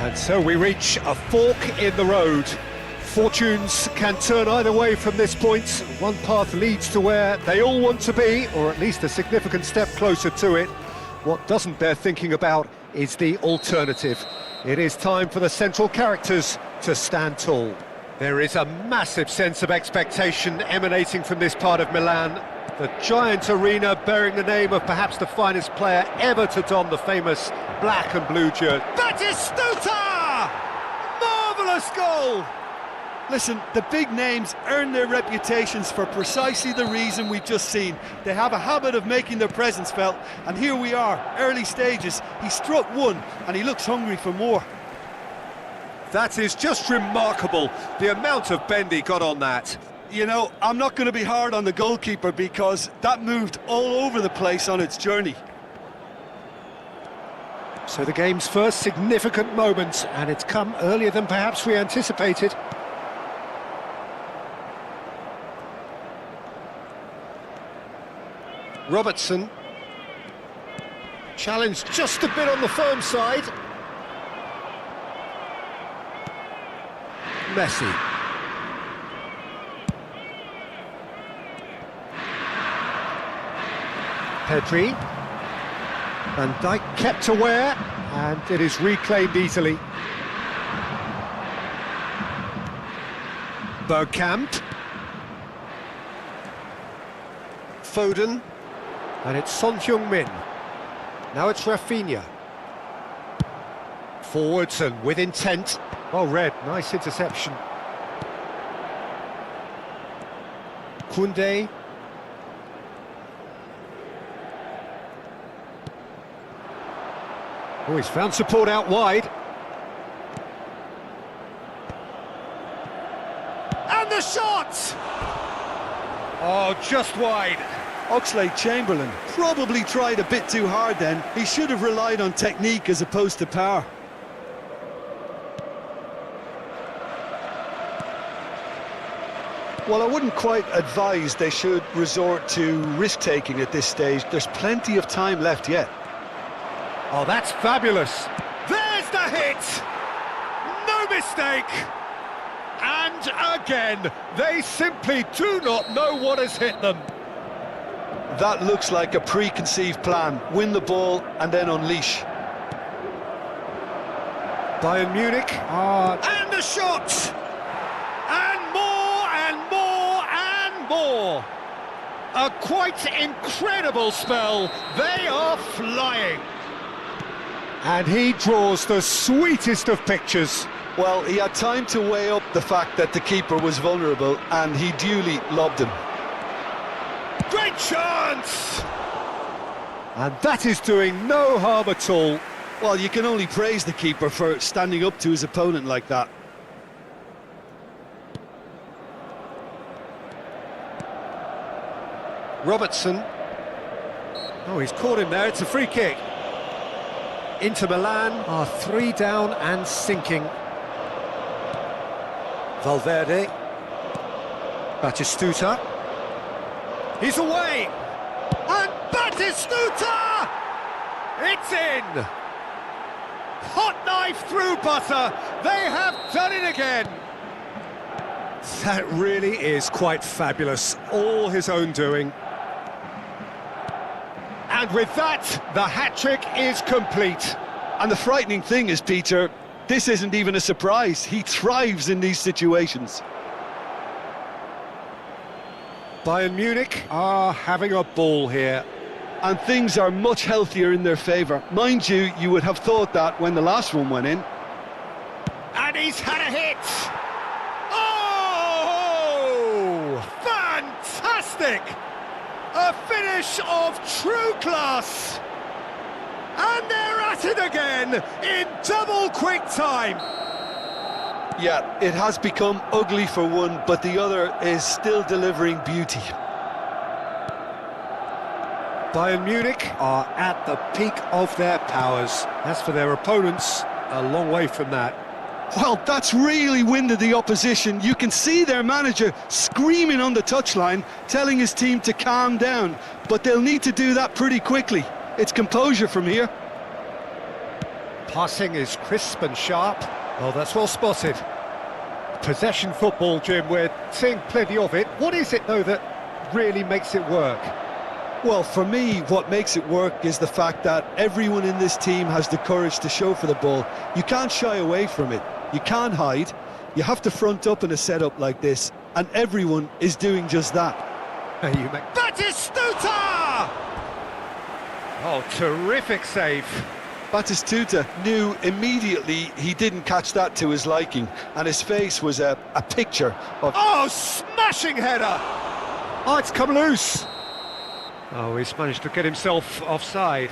And so we reach a fork in the road. Fortunes can turn either way from this point. One path leads to where they all want to be, or at least a significant step closer to it. What doesn't bear thinking about is the alternative. It is time for the central characters to stand tall. There is a massive sense of expectation emanating from this part of Milan. The giant arena bearing the name of perhaps the finest player ever to don the famous black and blue jersey. Batistuta! Marvellous goal! Listen, the big names earn their reputations for precisely the reason we've just seen. They have a habit of making their presence felt, and here we are, early stages. He struck one, and he looks hungry for more. That is just remarkable, the amount of bend he got on that. You know, I'm not going to be hard on the goalkeeper because that moved all over the place on its journey. So the game's first significant moment, and it's come earlier than perhaps we anticipated. Robertson. Challenged just a bit on the firm side. Messi. Pedri. Van Dijk kept aware, and it is reclaimed easily. Bergkamp. Foden. And it's Son Heung-min. Now it's Rafinha. Forwards and with intent. Well read, nice interception. Koundé. Oh, he's found support out wide. And the shot! Oh, just wide. Oxlade-Chamberlain probably tried a bit too hard then. He should have relied on technique as opposed to power. Well, I wouldn't quite advise they should resort to risk-taking at this stage. There's plenty of time left yet. Oh, that's fabulous. There's the hit! No mistake! And again, they simply do not know what has hit them. That looks like a preconceived plan. Win the ball and then unleash. Bayern Munich. And the shot! And more and more and more. A quite incredible spell. They are flying. And he draws the sweetest of pictures. Well, he had time to weigh up the fact that the keeper was vulnerable, and he duly lobbed him. Great chance! And that is doing no harm at all. Well, you can only praise the keeper for standing up to his opponent like that. Robertson. Oh, he's caught him there, it's a free kick. Inter Milan are 3 down and sinking. Valverde. Batistuta. He's away! And Batistuta! It's in! Hot knife through butter! They have done it again! That really is quite fabulous. All his own doing. And with that, the hat-trick is complete. And the frightening thing is, Peter, this isn't even a surprise. He thrives in these situations. Bayern Munich are having a ball here. And things are much healthier in their favour. Mind you, you would have thought that when the last one went in. And he's had a hit! Oh! Fantastic! A finish of true class! And they're at it again in double quick time! Yeah, it has become ugly for one, but the other is still delivering beauty. Bayern Munich are at the peak of their powers. As for their opponents, a long way from that. Well, that's really winded the opposition. You can see their manager screaming on the touchline, telling his team to calm down. But they'll need to do that pretty quickly. It's composure from here. Passing is crisp and sharp. Oh, that's well spotted. Possession football, Jim, we're seeing plenty of it. What is it, though, that really makes it work? Well, for me, what makes it work is the fact that everyone in this team has the courage to show for the ball. You can't shy away from it. You can't hide. You have to front up in a setup like this, and everyone is doing just that. You make Batistuta! Oh, terrific save. Batistuta knew immediately he didn't catch that to his liking, and his face was a picture of... Oh, smashing header! Oh, it's come loose. Oh, he's managed to get himself offside.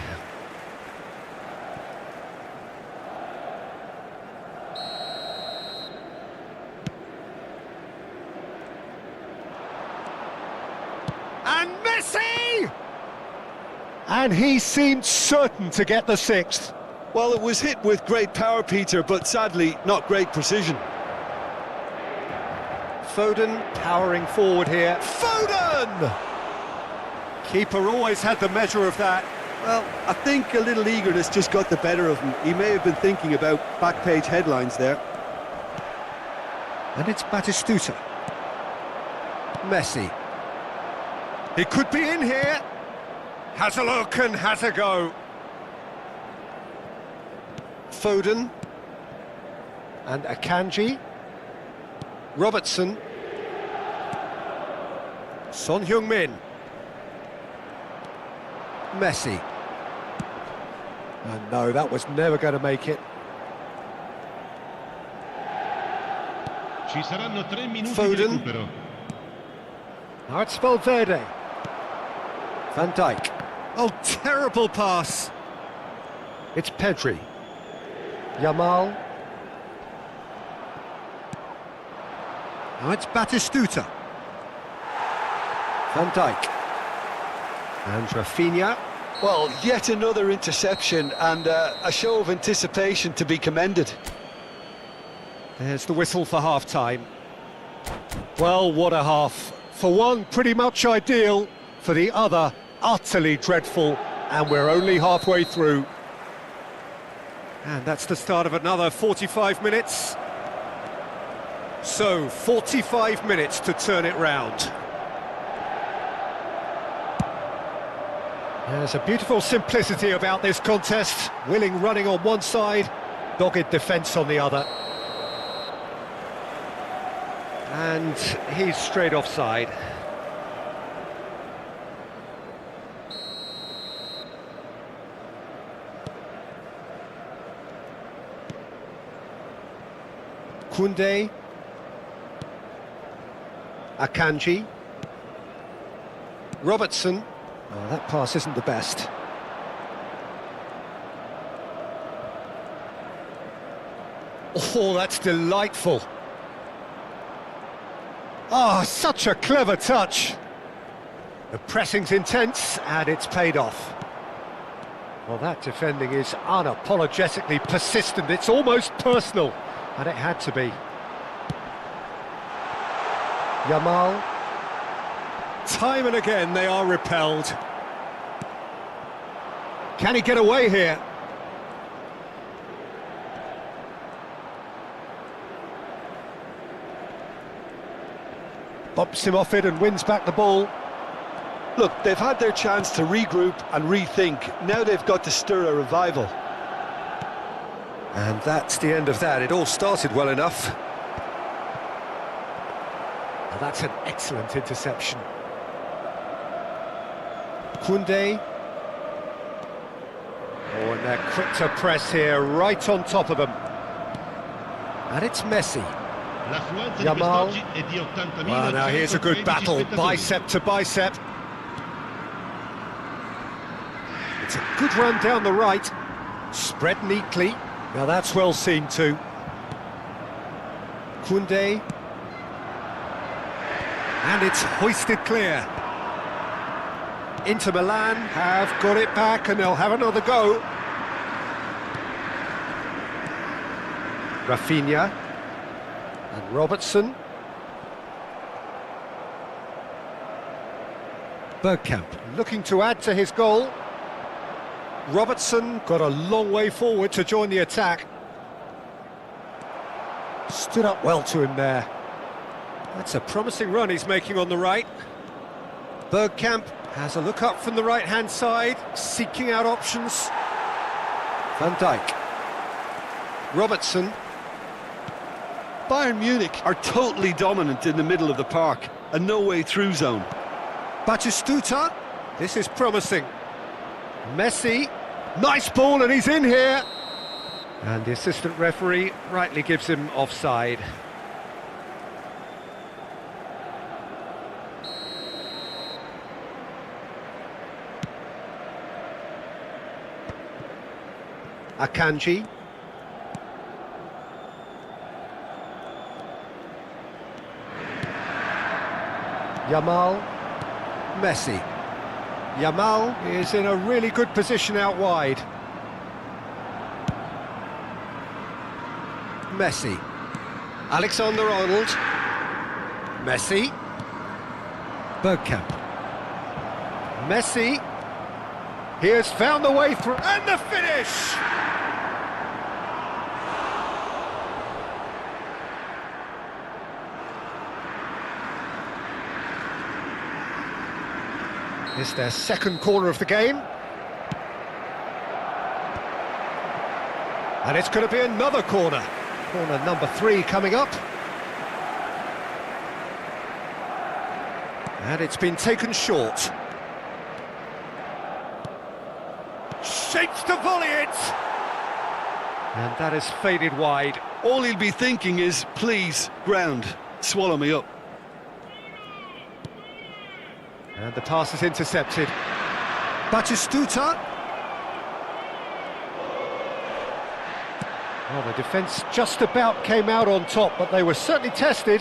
And Messi! And he seemed certain to get the sixth. Well, it was hit with great power, Peter, but sadly not great precision. Foden powering forward here. Foden! Keeper always had the measure of that. Well, I think a little eagerness just got the better of him. He may have been thinking about back-page headlines there. And it's Batistuta. Messi. He could be in here. Has a look and has a go. Foden. And Akanji. Robertson. Son Heung-min. Messi. And no, that was never going to make it. Ci saranno 3 minuti Foden. di recupero. Now it's Valverde. Van Dijk. Oh, terrible pass. It's Pedri. Yamal. Now it's Batistuta. Van Dijk. And Rafinha. Well, yet another interception and a show of anticipation to be commended. There's the whistle for half-time. Well, what a half. For one, pretty much ideal. For the other, utterly dreadful. And we're only halfway through. And that's the start of another 45 minutes. So, 45 minutes to turn it round. There's a beautiful simplicity about this contest. Willing running on one side, dogged defence on the other. And he's straight offside. Koundé. Akanji. Robertson. Oh, that pass isn't the best. Oh, that's delightful. Oh, such a clever touch. The pressing's intense, and it's paid off. Well, that defending is unapologetically persistent. It's almost personal, and it had to be. Yamal. Time and again they are repelled. Can he get away here? Bumps him off it and wins back the ball. Look, they've had their chance to regroup and rethink. Now they've got to stir a revival. And that's the end of that. It all started well enough. Well, that's an excellent interception. Koundé. Oh, and they're quick to press here, right on top of them. And it's Messi. Yamal. Well, now here's a good battle, bicep to bicep. It's a good run down the right, spread neatly. Now that's well seen too. Koundé. And it's hoisted clear. Inter Milan have got it back and they'll have another go. Rafinha. And Robertson. Bergkamp looking to add to his goal. Robertson got a long way forward to join the attack. Stood up well to him there. That's a promising run he's making on the right. Bergkamp has a look up from the right-hand side, seeking out options. Van Dijk. Robertson. Bayern Munich are totally dominant in the middle of the park, a no-way-through zone. Batistuta. This is promising. Messi. Nice ball, and he's in here. And the assistant referee rightly gives him offside. Akanji. Yamal. Messi. Yamal is in a really good position out wide. Messi. Alexander-Arnold. Messi. Bergkamp. Messi. He has found the way through, and the finish! It's their second corner of the game. And it's going to be another corner. Corner number 3 coming up. And it's been taken short. Shapes to volley it! And that has faded wide. All he'll be thinking is, please, ground, swallow me up. And the pass is intercepted. Batistuta. Well, the defence just about came out on top, but they were certainly tested.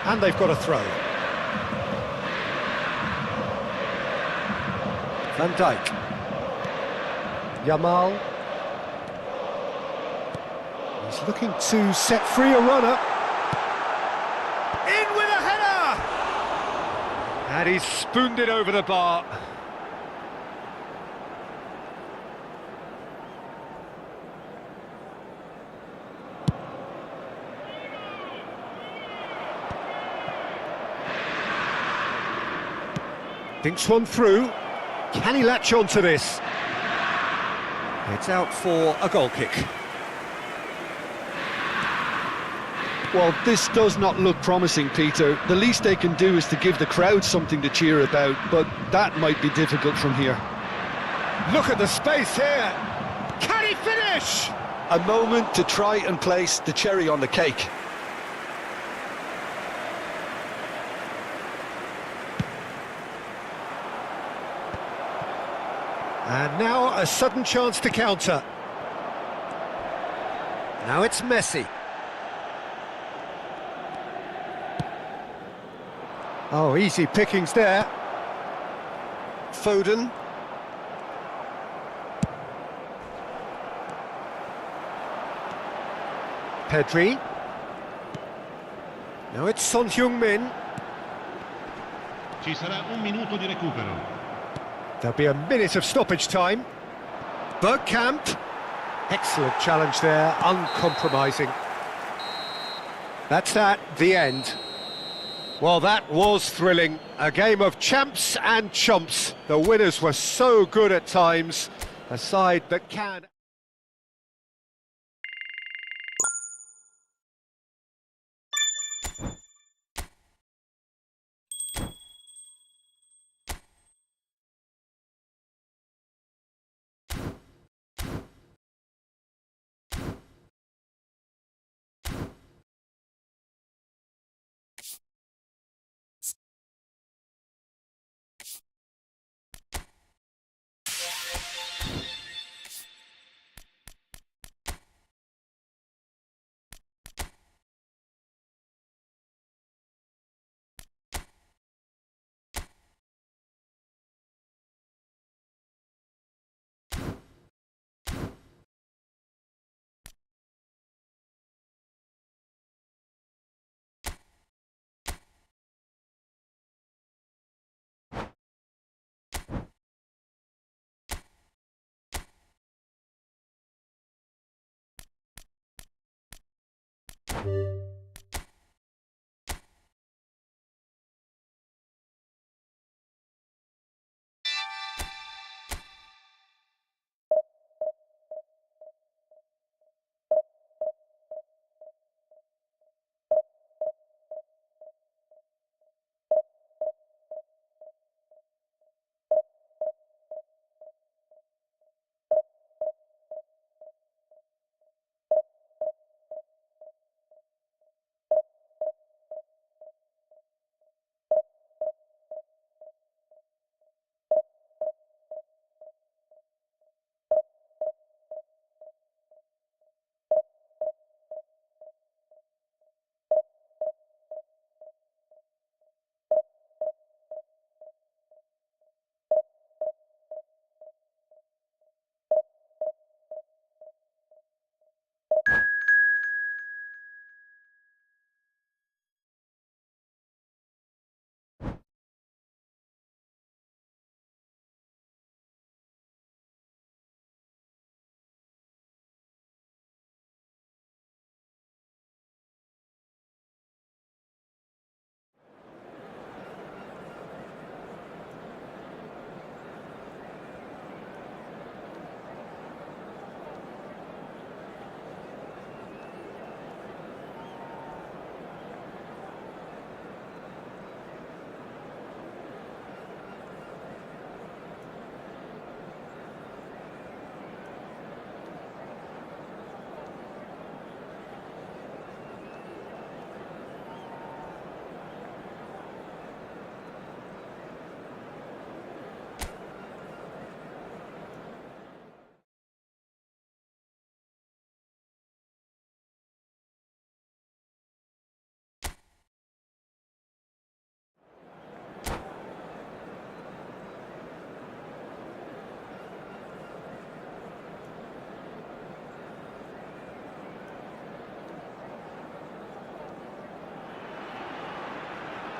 And they've got a throw. Van Dijk. Yamal. He's looking to set free a runner. In with a header! And he's spooned it over the bar. Thinks one through. Can he latch on to this? It's out for a goal kick. Well, this does not look promising, Peter. The least they can do is to give the crowd something to cheer about, but that might be difficult from here. Look at the space here. Can he finish? A moment to try and place the cherry on the cake. And now a sudden chance to counter. Now it's Messi. Oh, easy pickings there. Foden. Pedri. Now it's Son Heung-min. Ci sarà un minuto di recupero. There'll be a minute of stoppage time. Bergkamp. Excellent challenge there, uncompromising. That's that, the end. Well, that was thrilling. A game of champs and chumps. The winners were so good at times. A side that can...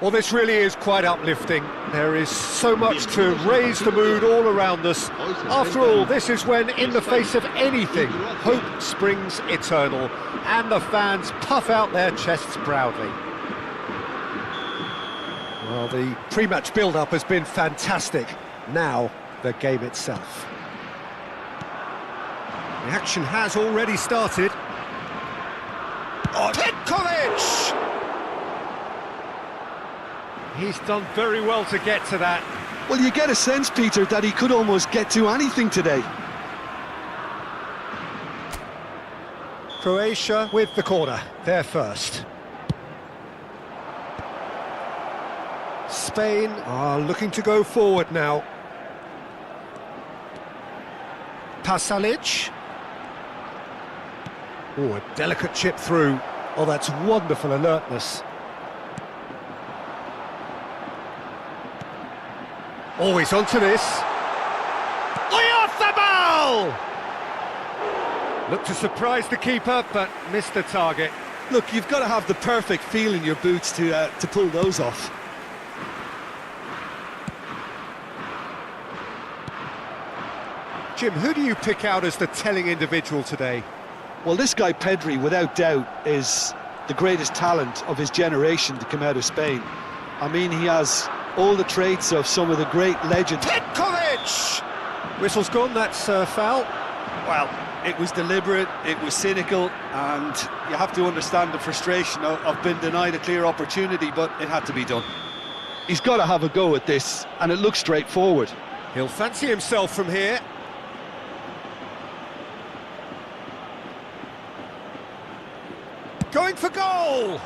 Well, this really is quite uplifting. There is so much to raise the mood all around us. After all, this is when, in the face of anything, hope springs eternal, and the fans puff out their chests proudly. Well, the pre-match build-up has been fantastic. Now, the game itself. The action has already started. Oh, Petkovic! He's done very well to get to that. Well, you get a sense, Peter, that he could almost get to anything today. Croatia with the corner, they're first. Spain are looking to go forward now. Pasalic. Oh, a delicate chip through. Oh, that's wonderful alertness. Always onto this. Oyarzabal! Looked to surprise the keeper, but missed the target. Look, you've got to have the perfect feel in your boots to pull those off. Jim, who do you pick out as the telling individual today? Well, this guy Pedri, without doubt, is the greatest talent of his generation to come out of Spain. I mean, he has all the traits of some of the great legends. Petkovic! Whistle's gone, that's foul. Well, it was deliberate, it was cynical, and you have to understand the frustration of being denied a clear opportunity, but it had to be done. He's got to have a go at this, and it looks straightforward. He'll fancy himself from here. Going for goal!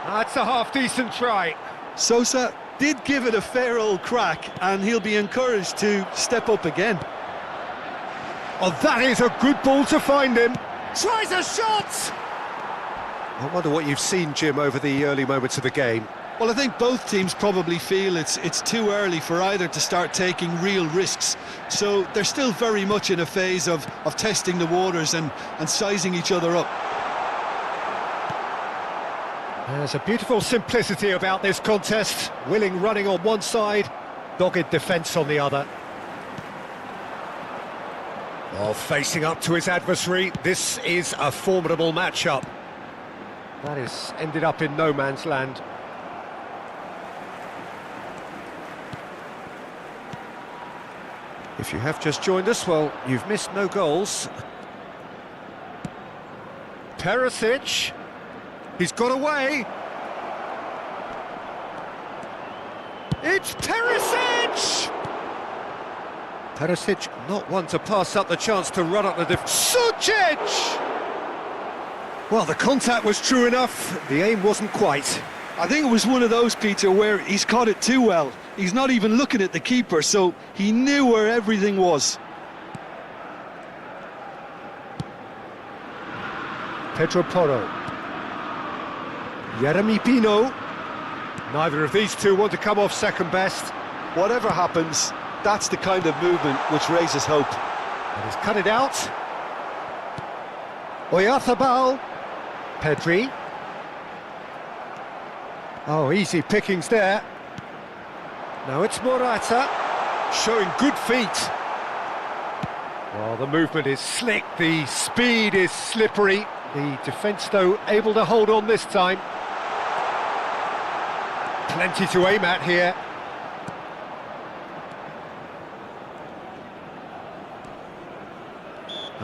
That's a half-decent try. Sosa did give it a fair old crack, and he'll be encouraged to step up again. Oh, that is a good ball to find him. Tries a shot! I wonder what you've seen, Jim, over the early moments of the game. Well, I think both teams probably feel it's too early for either to start taking real risks. So they're still very much in a phase of testing the waters and sizing each other up. There's a beautiful simplicity about this contest. Willing running on one side, dogged defence on the other. Well, facing up to his adversary, this is a formidable matchup. That has ended up in no man's land. If you have just joined us, well, you've missed no goals. Perisic, he's got away. It's Perisic! Perisic, not one to pass up the chance to run up the Sucic! Well, the contact was true enough, the aim wasn't quite. I think it was one of those, Peter, where he's caught it too well. He's not even looking at the keeper, so he knew where everything was. Pedro Porro. Yeremy Pino. Neither of these two want to come off second best. Whatever happens, that's the kind of movement which raises hope. And he's cut it out. Oyarzabal. Pedri. Oh, easy pickings there. Now it's Morata, showing good feet. Well, the movement is slick, the speed is slippery. The defence, though, able to hold on this time. Plenty to aim at here.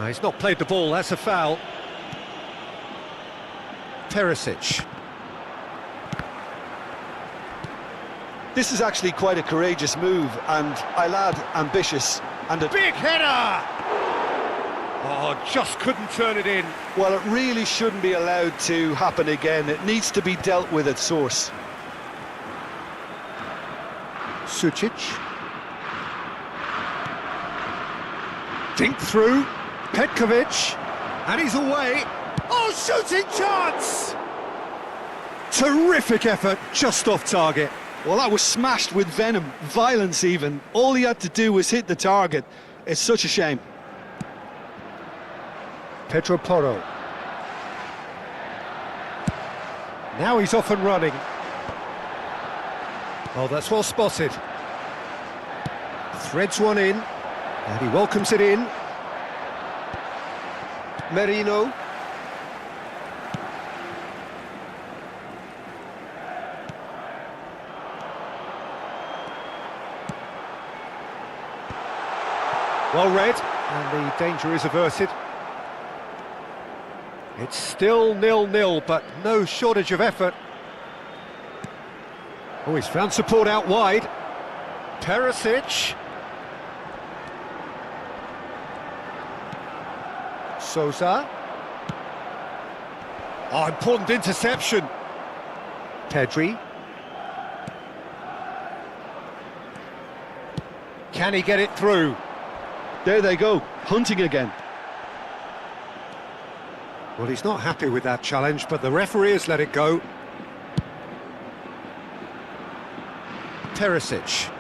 He's not played the ball, that's a foul. Perisic. This is actually quite a courageous move, and I'll add ambitious. And a Big header! Oh, just couldn't turn it in. Well, it really shouldn't be allowed to happen again. It needs to be dealt with at source. Sucic. Dink through. Petkovic. And he's away. Oh, shooting chance! Terrific effort, just off target. Well, that was smashed with venom, violence even. All he had to do was hit the target. It's such a shame. Pedro Porro. Now he's off and running. Oh, that's well spotted. Threads one in, and he welcomes it in. Merino. Well read, and the danger is averted. It's still 0-0, but no shortage of effort. Oh, he's found support out wide. Perisic. Sousa. Oh, important interception. Pedri. Can he get it through? There they go, hunting again. Well, he's not happy with that challenge, but the referee has let it go. Perisic.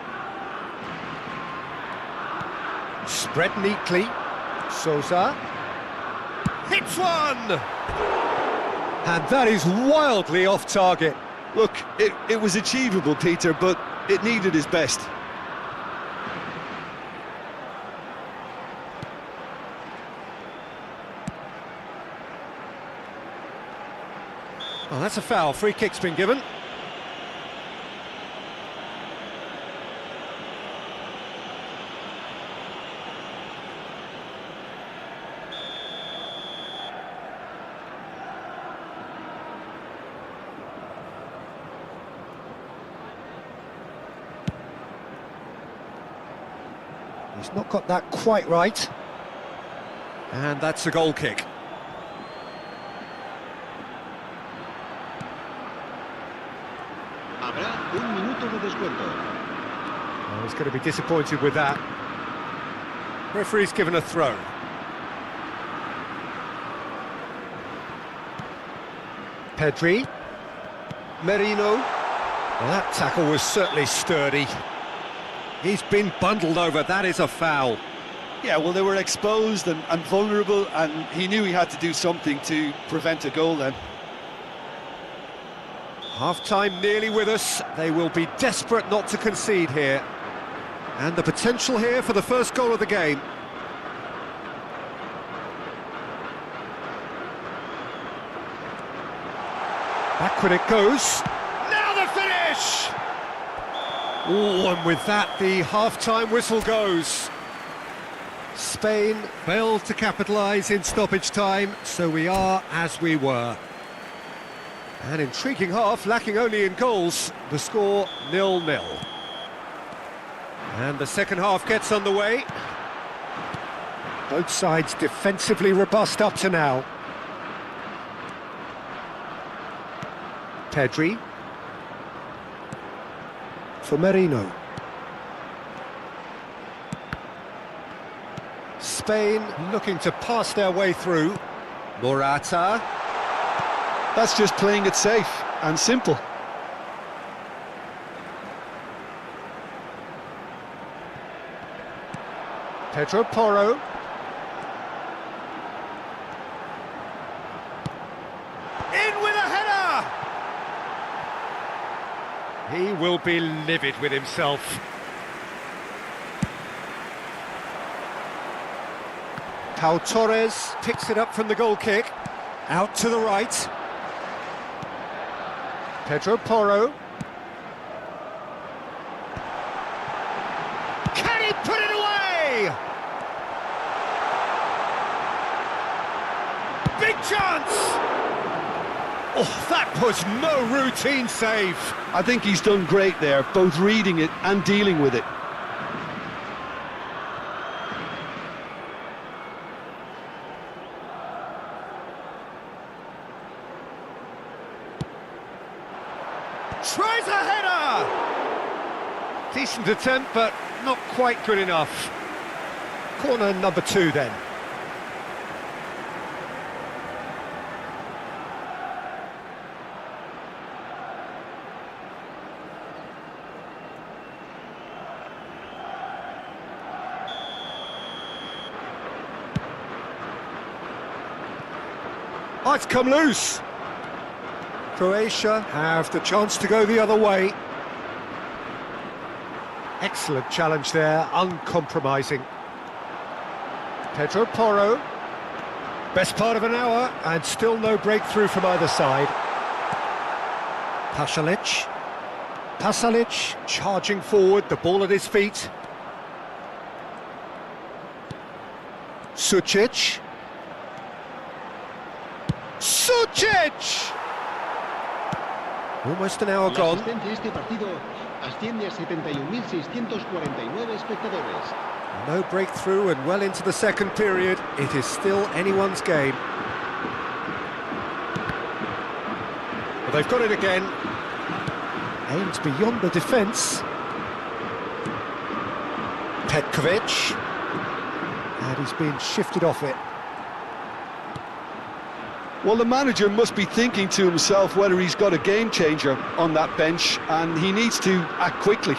Spread neatly. Sousa. Hits one! And that is wildly off target. Look, it was achievable, Peter, but it needed his best. Oh, that's a foul. Free kick's been given. He's not got that quite right. And that's a goal kick. Habrá un minuto de descuento. Oh, he's going to be disappointed with that. Referee's given a throw. Pedri. Merino. Well, that tackle was certainly sturdy. He's been bundled over, that is a foul. Yeah, well, they were exposed and vulnerable, and he knew he had to do something to prevent a goal then. Half-time nearly with us. They will be desperate not to concede here. And the potential here for the first goal of the game. Backward it goes. Now the finish! Oh, and with that, the half-time whistle goes. Spain failed to capitalise in stoppage time, so we are as we were. An intriguing half, lacking only in goals. The score 0-0. And the second half gets underway. Both sides defensively robust up to now. Pedri. For Merino. Spain looking to pass their way through. Morata. That's just playing it safe and simple. Pedro Porro. In with a header! He will be livid with himself. Pau Torres picks it up from the goal kick. Out to the right. Pedro Porro. Can he put it away? Big chance! Oh, that was no routine save. I think he's done great there, both reading it and dealing with it. Tries a header! Decent attempt, but not quite good enough. Corner number 2 then. Oh, it's come loose. Croatia have the chance to go the other way. Excellent challenge there, uncompromising. Pedro Porro. Best part of an hour, and still no breakthrough from either side. Pasalic. Pasalic charging forward, the ball at his feet. Sucic. Sucic! Almost an hour gone. Este partido asciende a 71.649 espectadores. No breakthrough and well into the second period. It is still anyone's game. But they've got it again. Aims beyond the defence. Petkovic. And he's been shifted off it. Well, the manager must be thinking to himself whether he's got a game changer on that bench, and he needs to act quickly.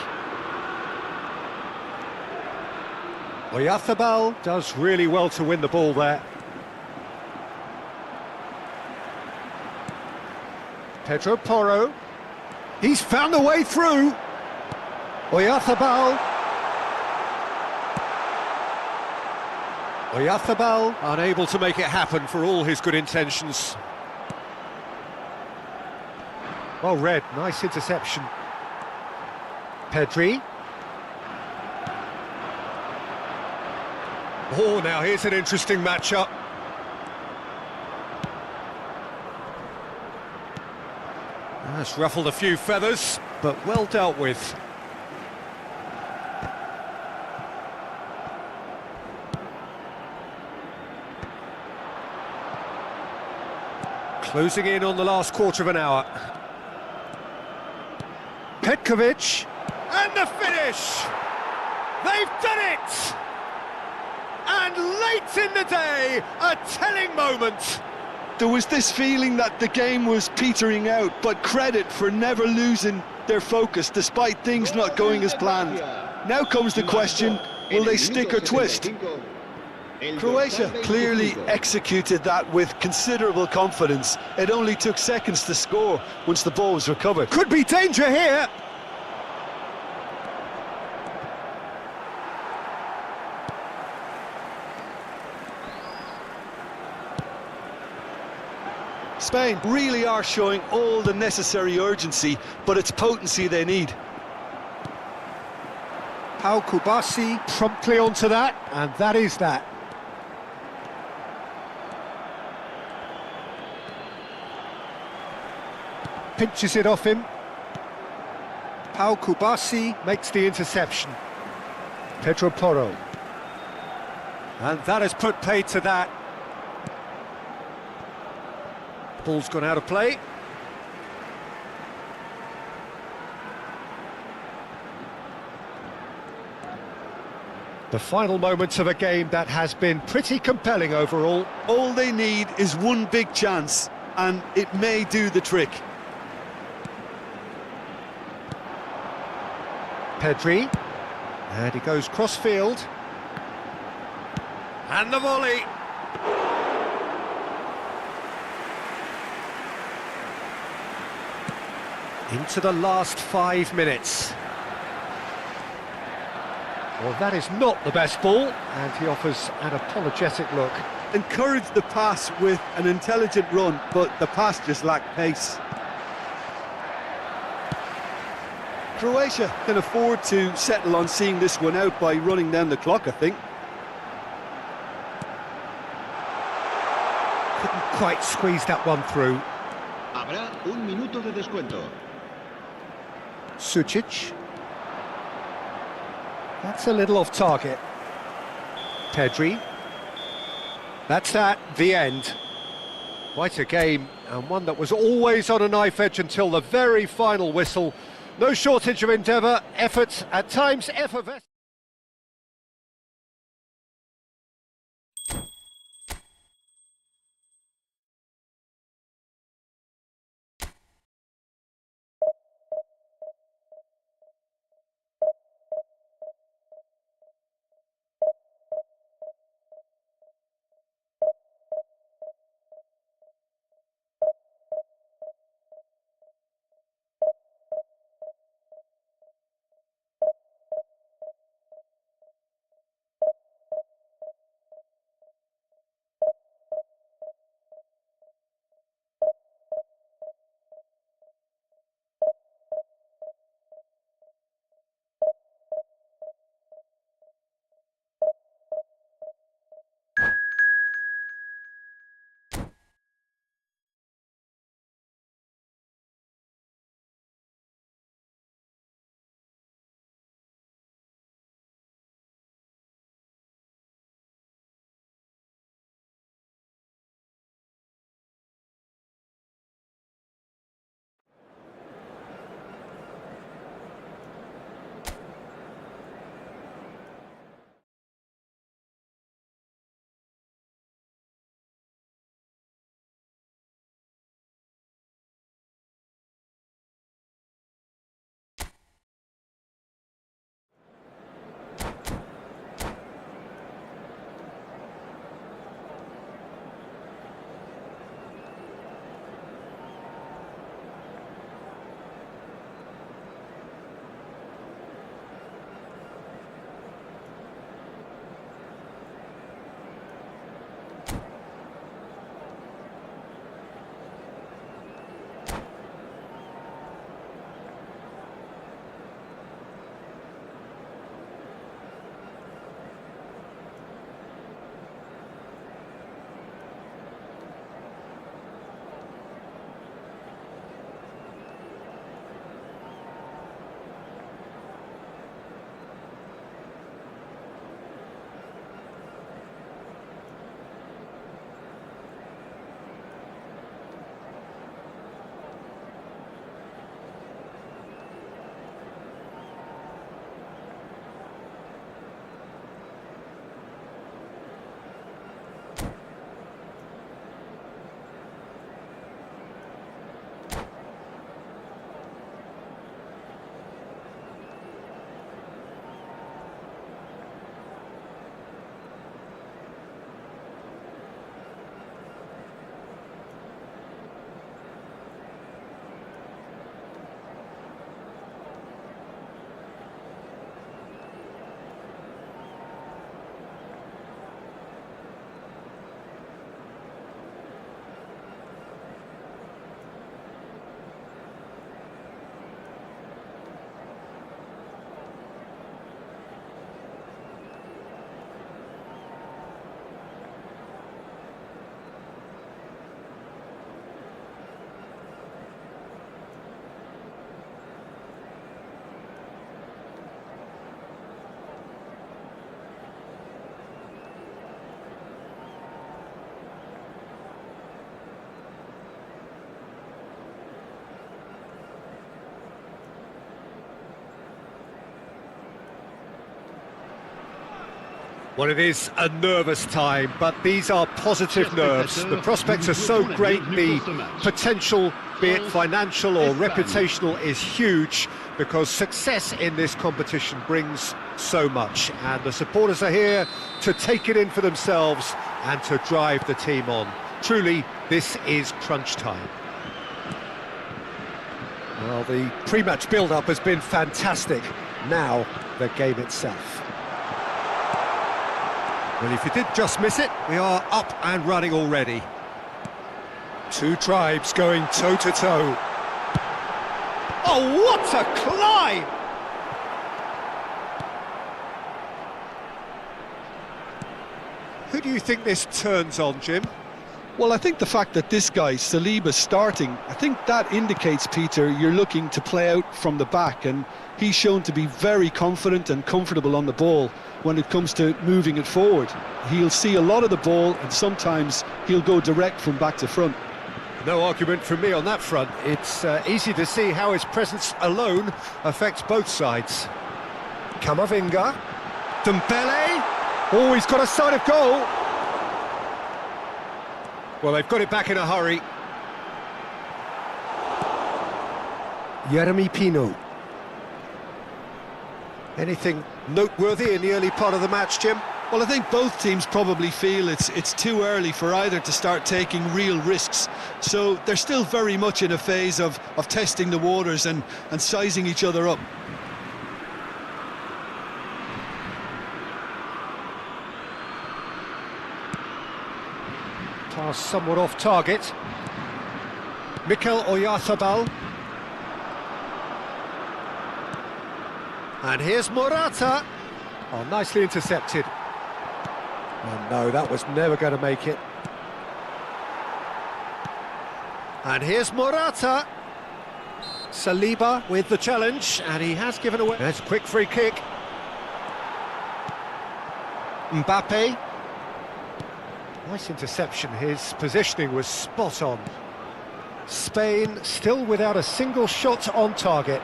Oyarzabal does really well to win the ball there. Pedro Porro. He's found a way through. Oyarzabal. Oyarzabal unable to make it happen for all his good intentions. Well read, nice interception. Pedri. Oh, now here's an interesting matchup. That's ruffled a few feathers, but well dealt with. Closing in on the last quarter of an hour. Petkovic, and the finish! They've done it! And late in the day, a telling moment. There was this feeling that the game was petering out, but credit for never losing their focus despite things not going as planned. Now comes the question, will they stick or twist? Croatia clearly executed that with considerable confidence. It only took seconds to score once the ball was recovered. Could be danger here. Spain really are showing all the necessary urgency, but it's potency they need. Pau Kubasi promptly onto that, and that is that. Pinches it off him. Pau Kubasi makes the interception. Pedro Porro. And that has put paid to that. Ball's gone out of play. The final moments of a game that has been pretty compelling overall. All they need is one big chance, and it may do the trick. Pedri, and he goes cross-field. And the volley. Into the last 5 minutes. Well, that is not the best ball, and he offers an apologetic look. Encouraged the pass with an intelligent run, but the pass just lacked pace. Croatia can afford to settle on seeing this one out by running down the clock, I think. Couldn't quite squeeze that one through. Habrá un minuto de descuento. Sucic. That's a little off target. Pedri. That's that, the end. Quite a game, and one that was always on a knife edge until the very final whistle. No shortage of endeavour, effort, at times effervescent. Well, it is a nervous time, but these are positive nerves. The prospects are so great, the potential, be it financial or reputational, is huge, because success in this competition brings so much, and the supporters are here to take it in for themselves and to drive the team on. Truly, this is crunch time. Well, the pre-match build-up has been fantastic. Now, the game itself. Well, if you did just miss it, we are up and running already. Two tribes going toe-to-toe. Oh, what a climb! Who do you think this turns on, Jim? Well, I think the fact that this guy, Saliba's starting, I think that indicates, Peter, you're looking to play out from the back, and he's shown to be very confident and comfortable on the ball when it comes to moving it forward. He'll see a lot of the ball, and sometimes he'll go direct from back to front. No argument from me on that front. It's easy to see how his presence alone affects both sides. Camavinga. Dembele. Oh, he's got a sight of goal. Well, they've got it back in a hurry. Jeremy Pino. Anything noteworthy in the early part of the match, Jim? Well, I think both teams probably feel it's too early for either to start taking real risks. So they're still very much in a phase of testing the waters and sizing each other up. Pass somewhat off target. Mikel Oyarzabal. And here's Morata. Oh, nicely intercepted. Oh no, that was never going to make it. And here's Morata. Saliba with the challenge, and he has given away. That's a quick free kick. Mbappe. Nice interception, his positioning was spot on. Spain still without a single shot on target.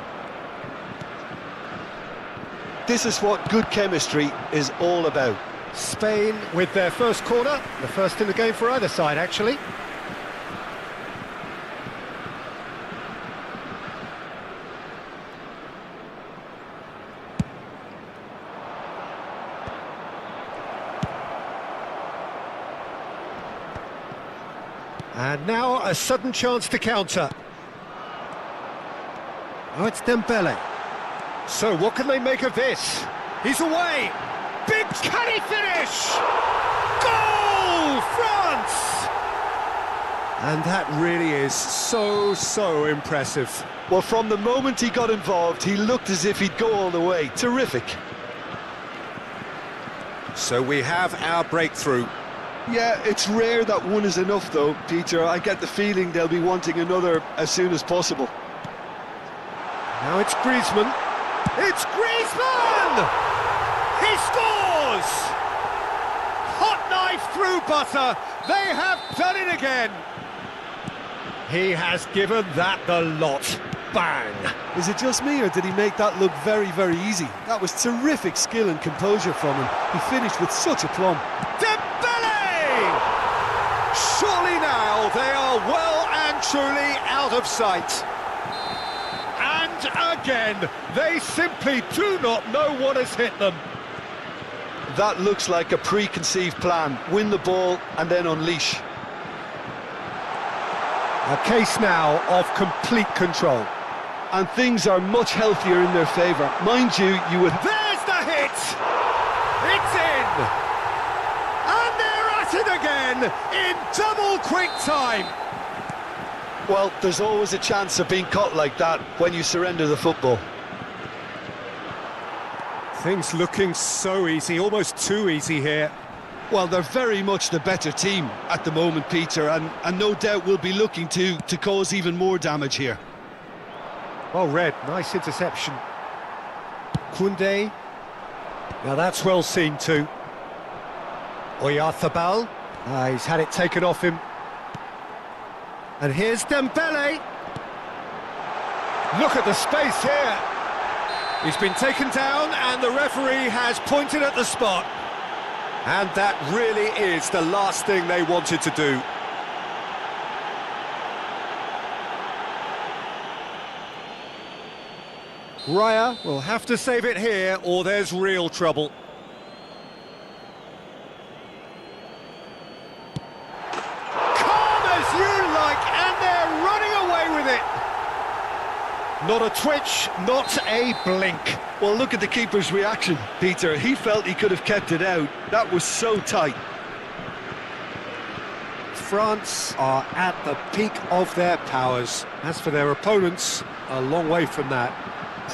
This is what good chemistry is all about. Spain with their first corner, the first in the game for either side, actually. And now a sudden chance to counter. Oh, it's Dembele. So what can they make of this? He's away! Big, can he finish? Goal, France! And that really is so impressive. Well, from the moment he got involved, he looked as if he'd go all the way. Terrific. So we have our breakthrough. Yeah, it's rare that one is enough, though, Peter. I get the feeling they'll be wanting another as soon as possible. Now it's Griezmann. It's Griezmann! He scores! Hot knife through butter. They have done it again. He has given that the lot. Bang! Is it just me, or did he make that look very easy? That was terrific skill and composure from him. He finished with such aplomb. Surely now they are well and truly out of sight. And again, they simply do not know what has hit them. That looks like a preconceived plan. Win the ball and then unleash. A case now of complete control. And things are much healthier in their favour. Mind you, you would... There's the hit! It's in! It again in double quick time. Well, there's always a chance of being caught like that when you surrender the football. Things looking so easy, almost too easy here. Well, they're very much the better team at the moment, Peter, and no doubt will be looking to cause even more damage here. Well read, nice interception. Koundé. Now that's well seen too. Oyarzabal, he's had it taken off him. And here's Dembele. Look at the space here. He's been taken down and the referee has pointed at the spot. And that really is the last thing they wanted to do. Raya will have to save it here, or there's real trouble. Calm as you like, and they're running away with it. Not a twitch, not a blink. Well, look at the keeper's reaction, Peter. He felt he could have kept it out. That was so tight. France are at the peak of their powers. As for their opponents, a long way from that.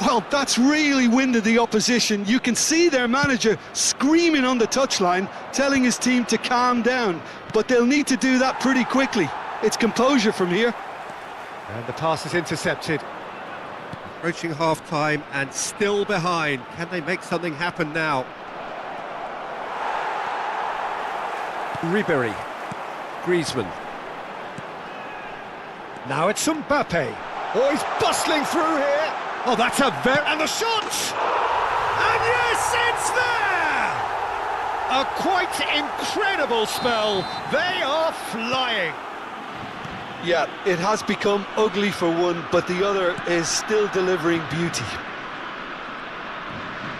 Well, that's really winded the opposition. You can see their manager screaming on the touchline, telling his team to calm down. But they'll need to do that pretty quickly. It's composure from here. And the pass is intercepted. Approaching half-time and still behind. Can they make something happen now? Ribéry. Griezmann. Now it's Mbappe. Oh, he's bustling through here. Oh, that's a and the shot! And yes, it's there! A quite incredible spell. They are flying. Yeah, it has become ugly for one, but the other is still delivering beauty.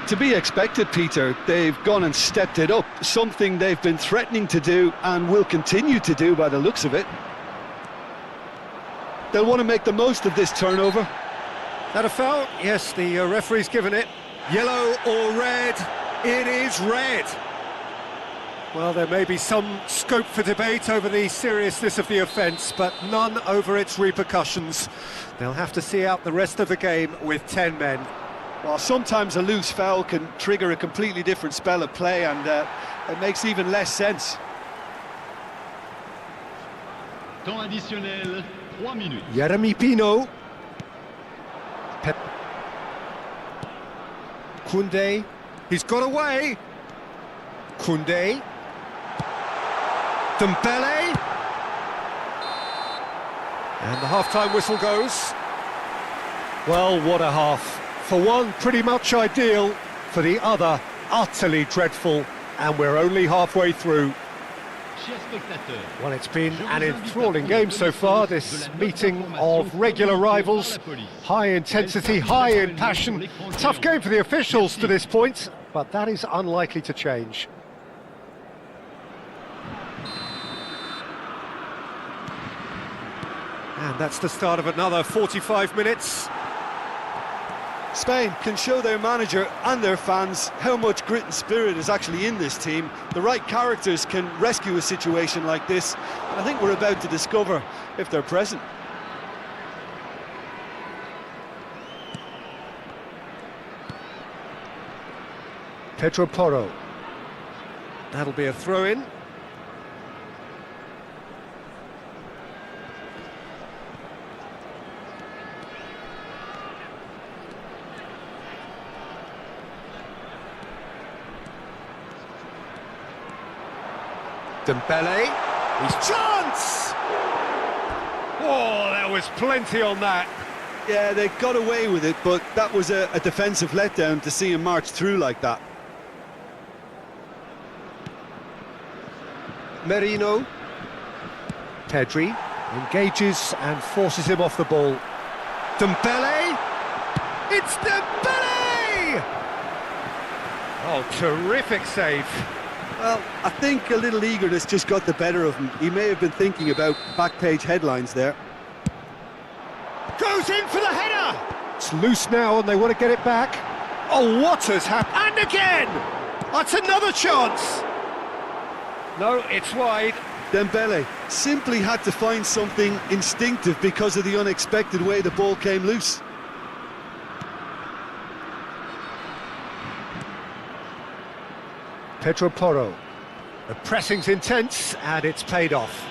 To be expected, Peter. They've gone and stepped it up, something they've been threatening to do and will continue to do by the looks of it. They'll want to make the most of this turnover. That a foul? Yes, the referee's given it. Yellow or red? It is red. Well, there may be some scope for debate over the seriousness of the offence, but none over its repercussions. They'll have to see out the rest of the game with 10 men. Well, sometimes a loose foul can trigger a completely different spell of play, and it makes even less sense. Temps additionnel, 3 minutes. Jeremy Pino. Koundé. He's got away. Koundé. Dembele. And the half-time whistle goes. Well, what a half. For one, pretty much ideal. For the other, utterly dreadful. And we're only halfway through. Well, it's been an enthralling game so far, this meeting of regular rivals. High intensity, high in passion. Tough game for the officials to this point, but that is unlikely to change. And that's the start of another 45 minutes. Spain can show their manager and their fans how much grit and spirit is actually in this team. The right characters can rescue a situation like this, and I think we're about to discover if they're present. Pedro Porro. That'll be a throw-in. Dembele, his chance! Oh, there was plenty on that. Yeah, they got away with it, but that was a defensive letdown to see him march through like that. Merino. Pedri engages and forces him off the ball. Dembele! It's Dembele! Oh, terrific save. Well, I think a little eagerness just got the better of him. He may have been thinking about back-page headlines there. Goes in for the header! It's loose now and they want to get it back. Oh, what has happened? And again! That's another chance! No, it's wide. Dembele simply had to find something instinctive because of the unexpected way the ball came loose. Pedro Porro. The pressing's intense and it's paid off.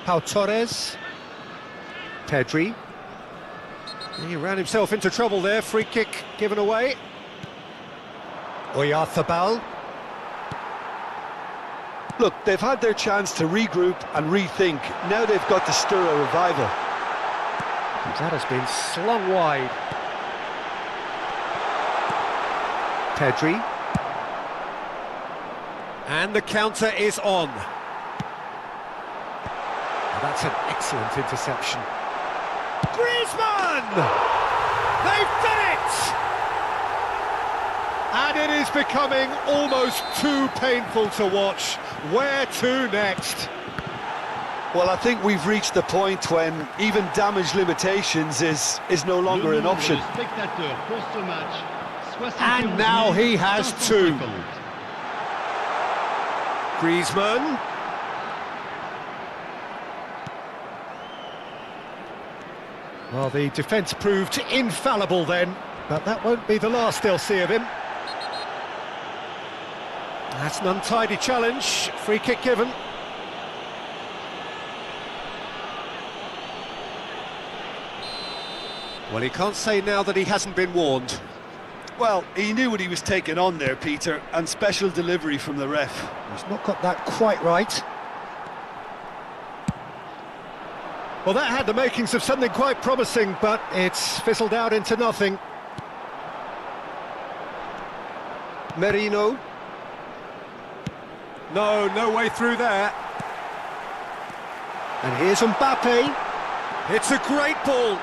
Pau Torres. Pedri. He ran himself into trouble there. Free kick given away. Oyarzabal. Look, they've had their chance to regroup and rethink. Now they've got to stir a revival. That has been slung wide. Pedri. And the counter is on. That's an excellent interception. Griezmann! They've done it! And it is becoming almost too painful to watch. Where to next? Well, I think we've reached the point when even damage limitations is no longer an option. And now he has two. Griezmann. Well, the defence proved infallible then, but that won't be the last they'll see of him. That's an untidy challenge, free kick given. Well, he can't say now that he hasn't been warned. Well, he knew what he was taking on there, Peter, and special delivery from the ref. He's not got that quite right. Well, that had the makings of something quite promising, but it's fizzled out into nothing. Merino. No way through there. And here's Mbappe. It's a great ball.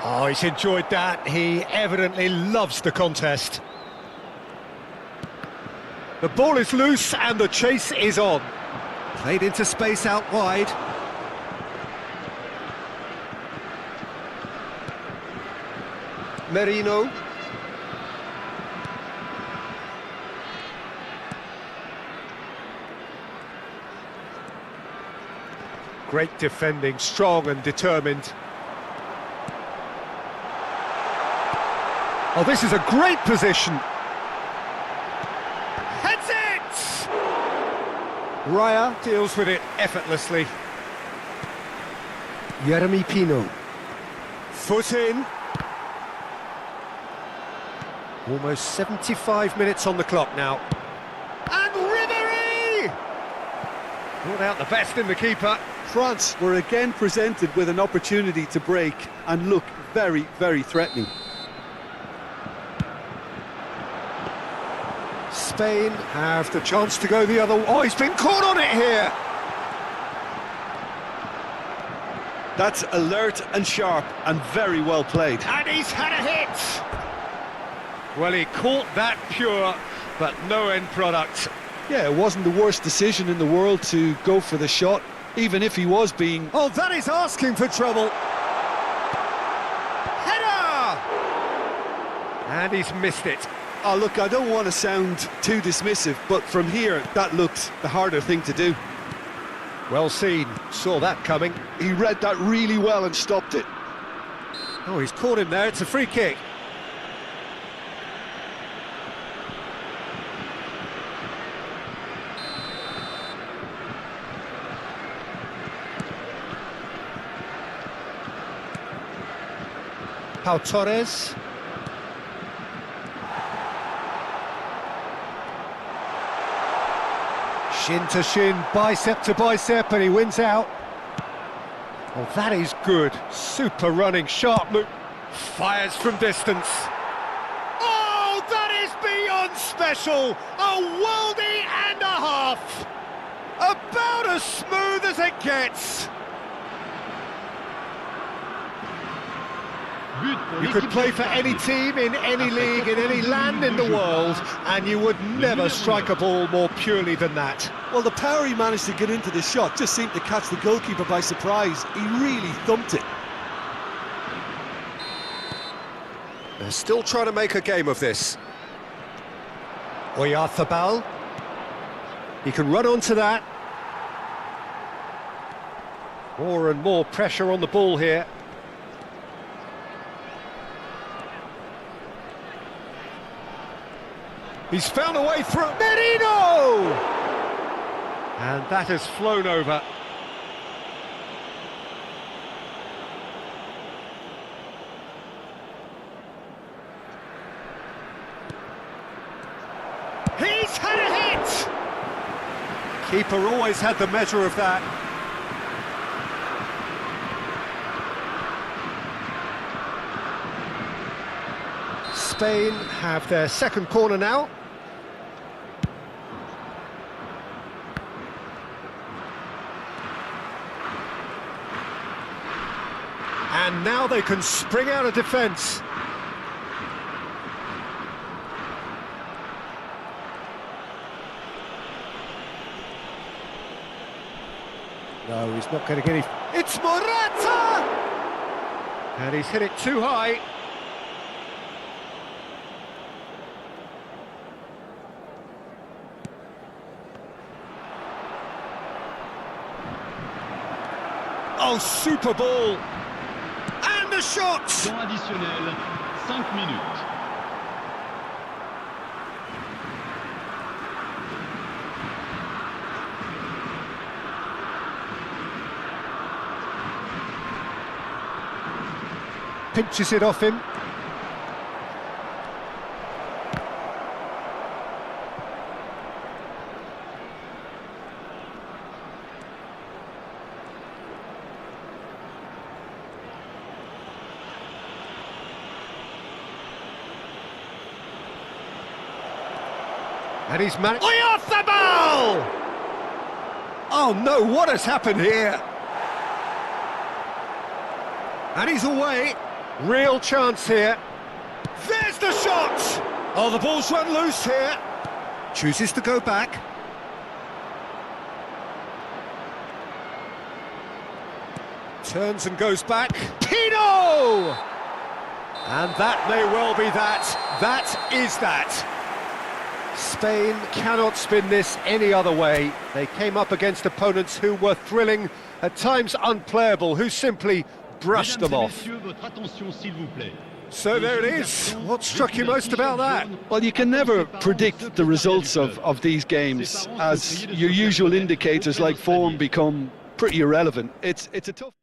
Oh, he's enjoyed that. He evidently loves the contest. The ball is loose and the chase is on. Played into space out wide. Merino. Great defending, strong and determined. Oh, this is a great position. Heads it! Raya deals with it effortlessly. Jeremy Pino. Foot in. Almost 75 minutes on the clock now. And Ribéry! Brought out the best in the keeper. France were again presented with an opportunity to break and look very, very threatening. Spain have the chance to go the other way. Oh, he's been caught on it here! That's alert and sharp and very well played. And he's had a hit! Well, he caught that pure, but no end product. Yeah, it wasn't the worst decision in the world to go for the shot, even if he was being... Oh, that is asking for trouble. Header! And he's missed it. Oh, look, I don't want to sound too dismissive, but from here, that looked the harder thing to do. Well seen. Saw that coming. He read that really well and stopped it. Oh, he's caught him there. It's a free kick. Pau Torres. Shin to shin, bicep to bicep, and he wins out. Oh, that is good. Super running, sharp move. Fires from distance. Oh, that is beyond special. A worldie and a half. About as smooth as it gets. You could play for any team in any league, in any land in the world, and you would never strike a ball more purely than that. Well, the power he managed to get into the shot just seemed to catch the goalkeeper by surprise. He really thumped it. They're still trying to make a game of this. Oyarzabal. He can run onto that. More and more pressure on the ball here. He's found a way through. Merino! And that has flown over. He's had a hit! Keeper always had the measure of that. Spain have their second corner now. And now they can spring out of defence. No, he's not getting any... It's Morata! And he's hit it too high. Oh, super ball! And the shot! Temps additionnel, 5 minutes. Pinches it off him. And he's managed... off the ball! Oh no, what has happened here? And he's away. Real chance here. There's the shot! Oh, the ball's run loose here. Chooses to go back. Turns and goes back. Pino! And that may well be that. That is that. Spain cannot spin this any other way. They came up against opponents who were thrilling, at times unplayable, who simply brushed them off. So there it is. What struck you most about that? Well, you can never predict the results of these games, as your usual indicators like form become pretty irrelevant. It's a tough...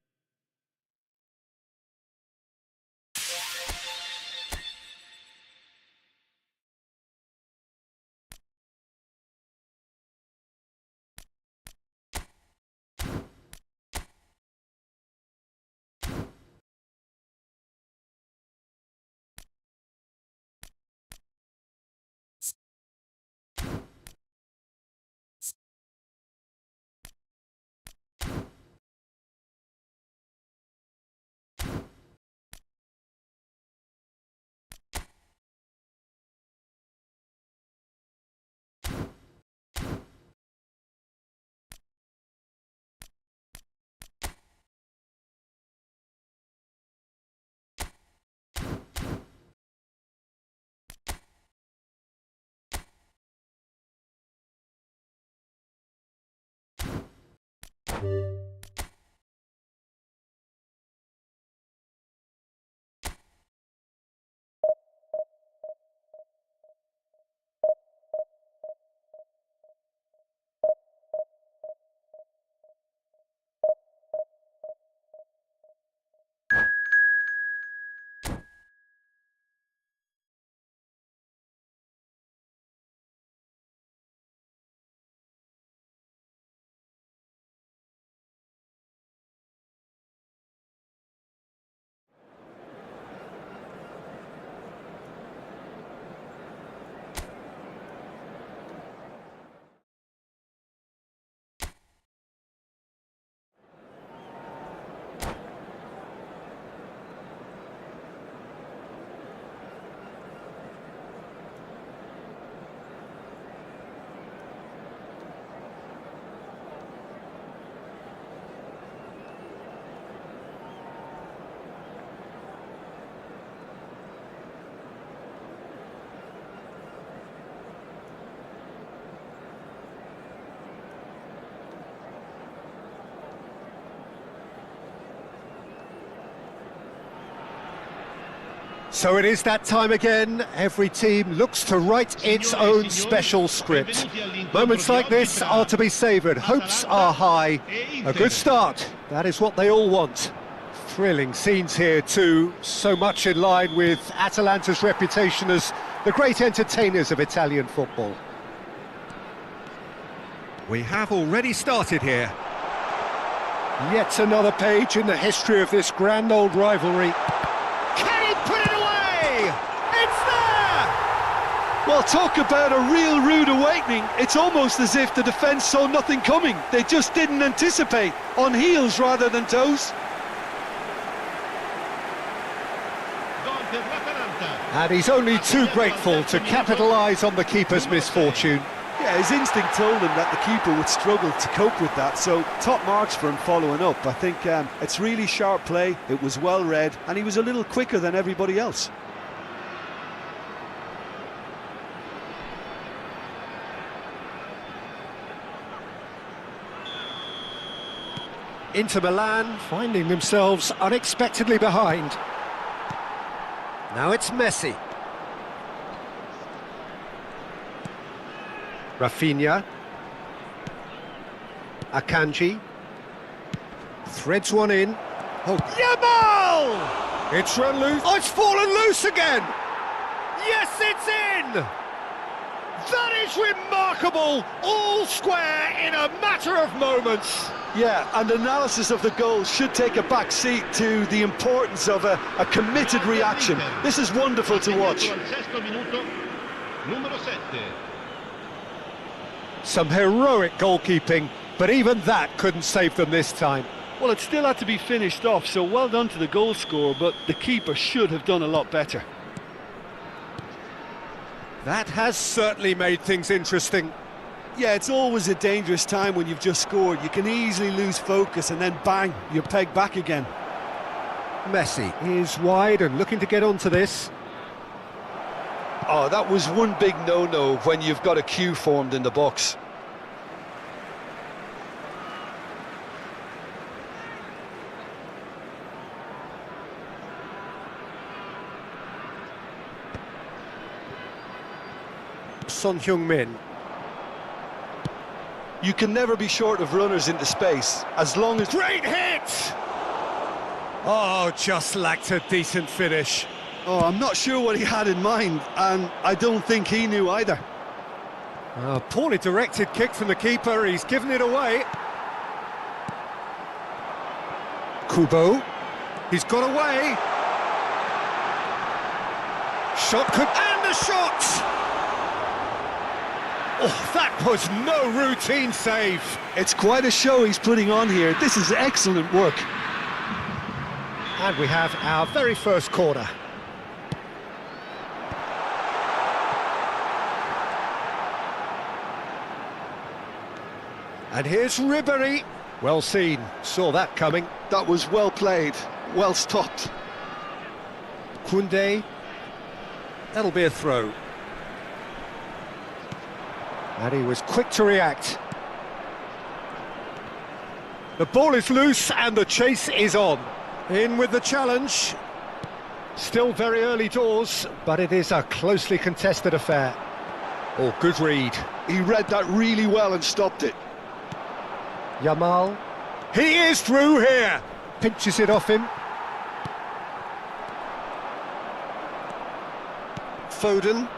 So it is that time again. Every team looks to write its own special script. Moments like this are to be savoured. Hopes are high. A good start. That is what they all want. Thrilling scenes here too. So much in line with Atalanta's reputation as the great entertainers of Italian football. We have already started here. Yet another page in the history of this grand old rivalry. Can he put it away? It's there! Well, talk about a real rude awakening. It's almost as if the defence saw nothing coming. They just didn't anticipate, on heels rather than toes. per l'Atalanta. And he's only too grateful to capitalise on the keeper's misfortune. Yeah, his instinct told him that the keeper would struggle to cope with that, so top marks for him following up. I think it's really sharp play, it was well read, and he was a little quicker than everybody else. Inter Milan finding themselves unexpectedly behind. Now it's Messi. Rafinha. Akanji. Threads one in. Oh, Yamal! It's run loose. Oh, it's fallen loose again! Yes, it's in! That is remarkable! All square in a matter of moments. Yeah, and analysis of the goal should take a back seat to the importance of a committed reaction. This is wonderful to watch. Some heroic goalkeeping, but even that couldn't save them this time. Well, it still had to be finished off, so well done to the goal scorer, but the keeper should have done a lot better. That has certainly made things interesting. Yeah, it's always a dangerous time when you've just scored. You can easily lose focus and then bang, you're pegged back again. Messi is wide and looking to get onto this. Oh, that was one big no-no when you've got a queue formed in the box. Son Heung-min. You can never be short of runners into space, as long as... Great hit! Oh, just lacked a decent finish. Oh, I'm not sure what he had in mind, and I don't think he knew either. A poorly directed kick from the keeper, he's given it away. Kubo, he's got away. Shot could... and the shot! Oh, that was no routine save. It's quite a show he's putting on here. This is excellent work. And we have our very first corner. And here's Ribéry. Well seen, saw that coming. That was well played, well stopped. Koundé. That'll be a throw. And he was quick to react. The ball is loose and the chase is on. In with the challenge. Still very early doors, but it is a closely contested affair. Oh, good read. He read that really well and stopped it. Yamal. He is through here. Pinches it off him. Foden.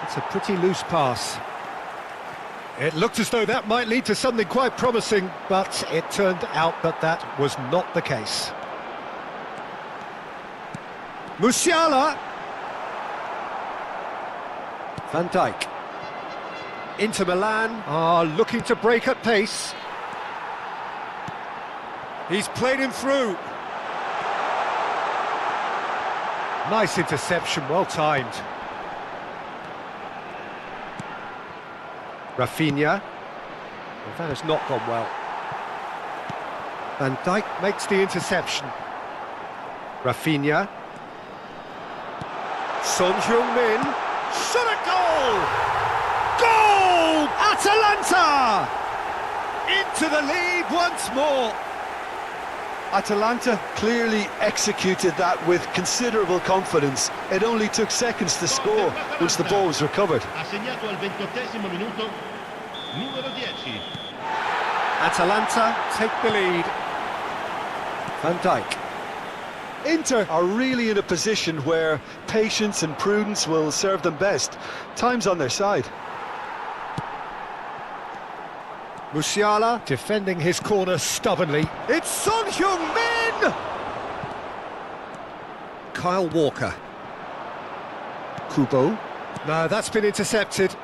It's a pretty loose pass. It looked as though that might lead to something quite promising, but it turned out that that was not the case. Musiala. Van Dijk. Inter Milan are looking to break at pace. He's played him through. Nice interception, well timed. Rafinha. Well, that has not gone well. Van Dijk makes the interception. Rafinha. Son Heung-min. Shot a goal! Goal! Atalanta! Into the lead once more. Atalanta clearly executed that with considerable confidence. It only took seconds to score once the ball was recovered. Ha segnato al 28esimo minuto, numero 10. Atalanta take the lead. Van Dijk. Inter are really in a position where patience and prudence will serve them best. Time's on their side. Musiala defending his corner stubbornly. It's Son Heung-min! Kyle Walker. Kubo. No, that's been intercepted.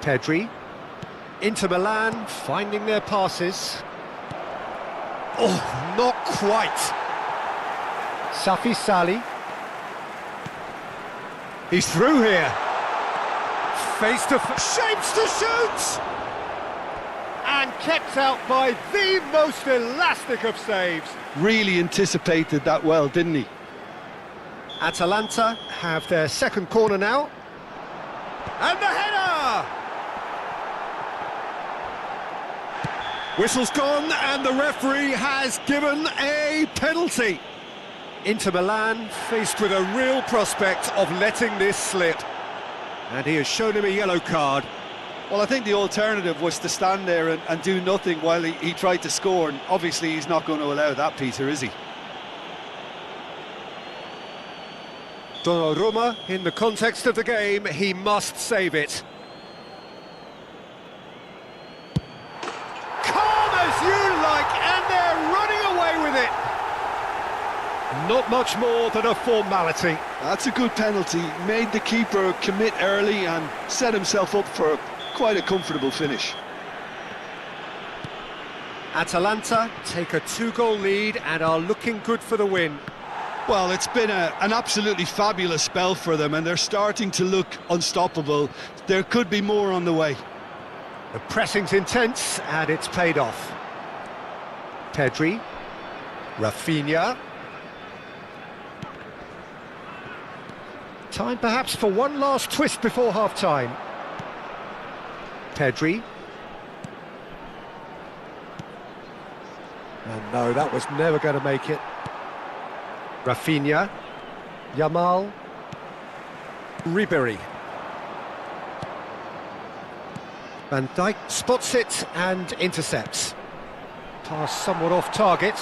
Pedri. Inter Milan finding their passes. Oh, not quite. Safi Sali. He's through here. Face to face. Shapes to shoot! And kept out by the most elastic of saves. Really anticipated that well, didn't he? Atalanta have their second corner now. And the header! Whistle's gone and the referee has given a penalty. Inter Milan faced with a real prospect of letting this slip. And he has shown him a yellow card. Well, I think the alternative was to stand there and do nothing while he tried to score, and obviously he's not going to allow that, Peter, is he? Donnarumma, in the context of the game, he must save it. Calm as you like, and they're running away with it. Not much more than a formality. That's a good penalty. Made the keeper commit early and set himself up for quite a comfortable finish. Atalanta take a 2-goal lead and are looking good for the win. Well, it's been an absolutely fabulous spell for them, and they're starting to look unstoppable. There could be more on the way. The pressing's intense and it's paid off. Pedri, Rafinha. Time perhaps for one last twist before half-time. Pedri. And no, that was never going to make it. Rafinha. Yamal. Ribery. Van Dijk spots it and intercepts. Pass somewhat off target.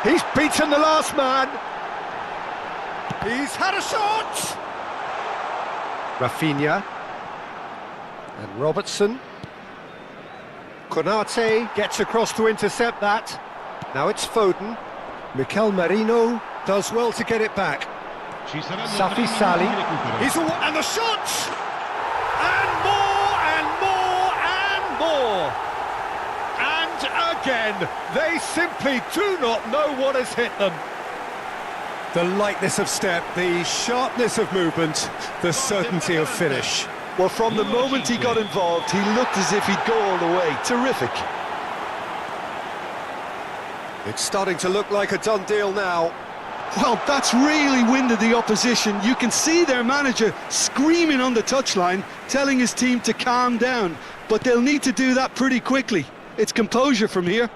He's beaten the last man. He's had a shot! Rafinha. And Robertson. Konate gets across to intercept that. Now it's Foden. Mikel Merino does well to get it back. Safi Sali. And the shot! And more, and more, and more! And again, they simply do not know what has hit them. The lightness of step, the sharpness of movement, the certainty of finish. Well, from the moment he got involved, he looked as if he'd go all the way. Terrific. It's starting to look like a done deal now. Well, that's really winded the opposition. You can see their manager screaming on the touchline, telling his team to calm down. But they'll need to do that pretty quickly. It's composure from here.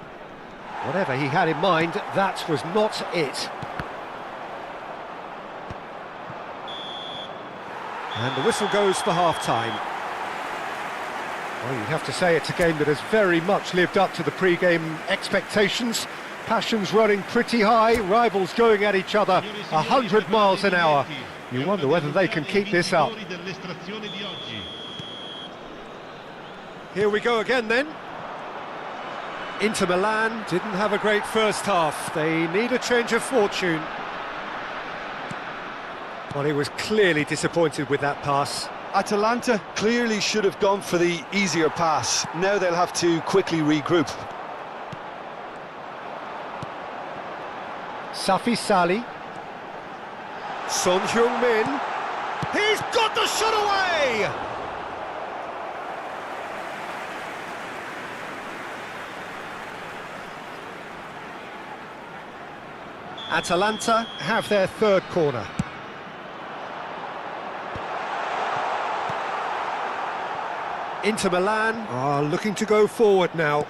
Whatever he had in mind, that was not it. And the whistle goes for half-time. Well, you'd have to say it's a game that has very much lived up to the pre-game expectations. Passions running pretty high, rivals going at each other 100 miles an hour. You wonder whether they can keep this up. Here we go again then. Inter Milan didn't have a great first half. They need a change of fortune. Well, he was clearly disappointed with that pass. Atalanta clearly should have gone for the easier pass. Now they'll have to quickly regroup. Safi Sali. Son Heung-min. He's got the shot away! Atalanta have their third corner. Inter Milan are looking to go forward now.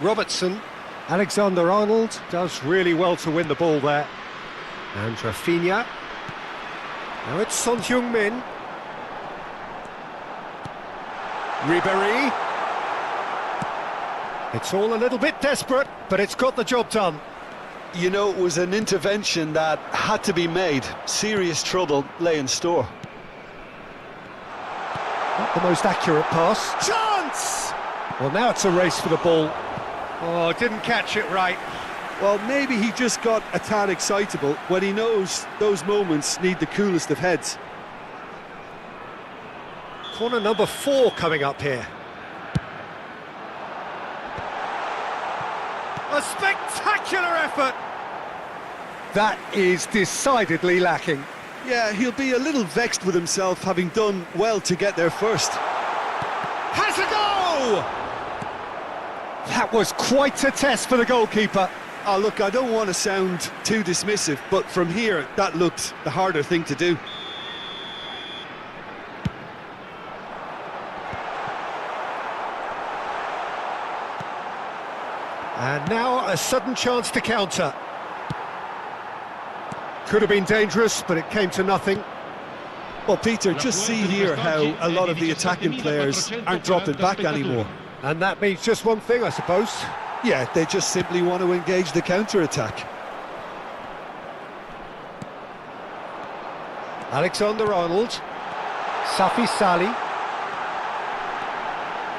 Robertson. Alexander-Arnold does really well to win the ball there. And Rafinha. Now it's Son Heung-min. Ribery. It's all a little bit desperate, but it's got the job done. You know, it was an intervention that had to be made. Serious trouble lay in store. Not the most accurate pass. Chance! Well, now it's a race for the ball. Oh, didn't catch it right. Well, maybe he just got a tad excitable when he knows those moments need the coolest of heads. Corner number 4 coming up here. A spectacular effort! That is decidedly lacking. Yeah, he'll be a little vexed with himself, having done well to get there first. Has a go! That was quite a test for the goalkeeper. Oh, look, I don't want to sound too dismissive, but from here, that looked the harder thing to do. And now a sudden chance to counter. Could have been dangerous, but it came to nothing. Well, Peter, just see here how a lot of the attacking players aren't dropping back anymore. And that means just one thing, I suppose. Yeah, they just simply want to engage the counter-attack. Alexander-Arnold. Safi Salih.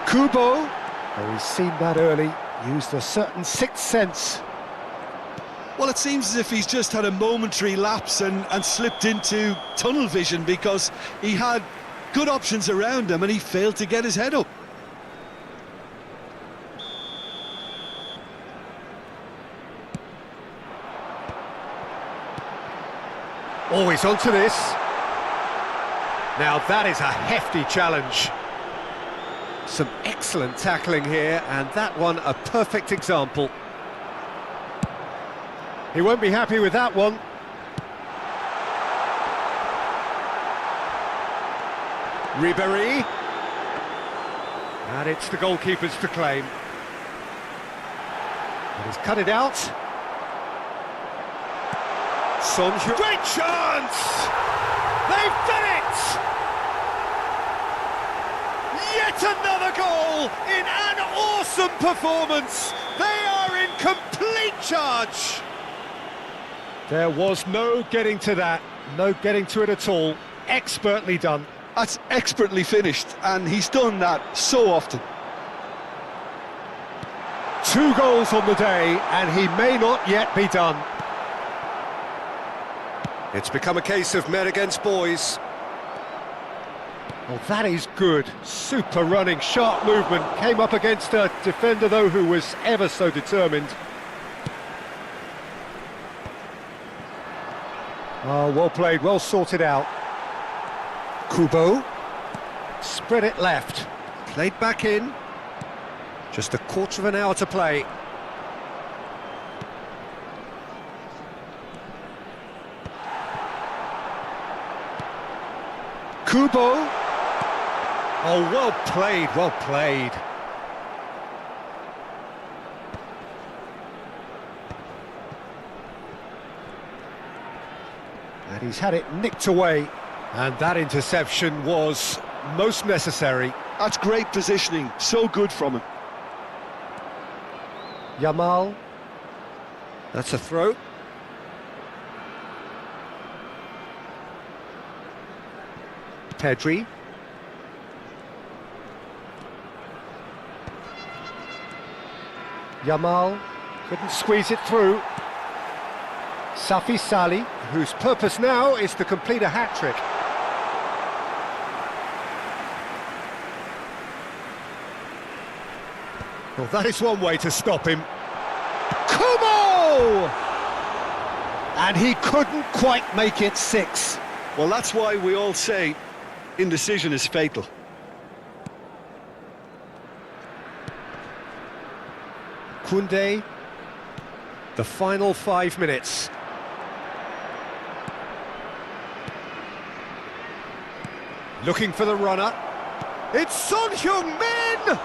Kubo. Oh, he's seen that early. Used a certain sixth sense. Well, it seems as if he's just had a momentary lapse and slipped into tunnel vision, because he had good options around him and he failed to get his head up. Always onto this. Now that is a hefty challenge. Some excellent tackling here, and that one a perfect example. He won't be happy with that one. Ribéry. And it's the goalkeeper's to claim. And he's cut it out. Great chance! They've done it! Yet another goal in an awesome performance! They are in complete charge! There was no getting to that, no getting to it at all. Expertly done. That's expertly finished, and he's done that so often. 2 goals on the day, and he may not yet be done. It's become a case of men against boys. Well, that is good. Super running, sharp movement. Came up against a defender, though, who was ever so determined. Oh, well played, well sorted out. Kubo. Spread it left. Played back in. Just a quarter of an hour to play. Kubo. Oh, well played, well played. And he's had it nicked away. And that interception was most necessary. That's great positioning, so good from him. Yamal. That's a throw. Pedri. Yamal couldn't squeeze it through. Safi Salih, whose purpose now is to complete a hat-trick. Well, that is one way to stop him. Kubo! And he couldn't quite make it 6. Well, that's why we all say indecision is fatal. Koundé, the final 5 minutes. Looking for the runner. It's Son Heung-min!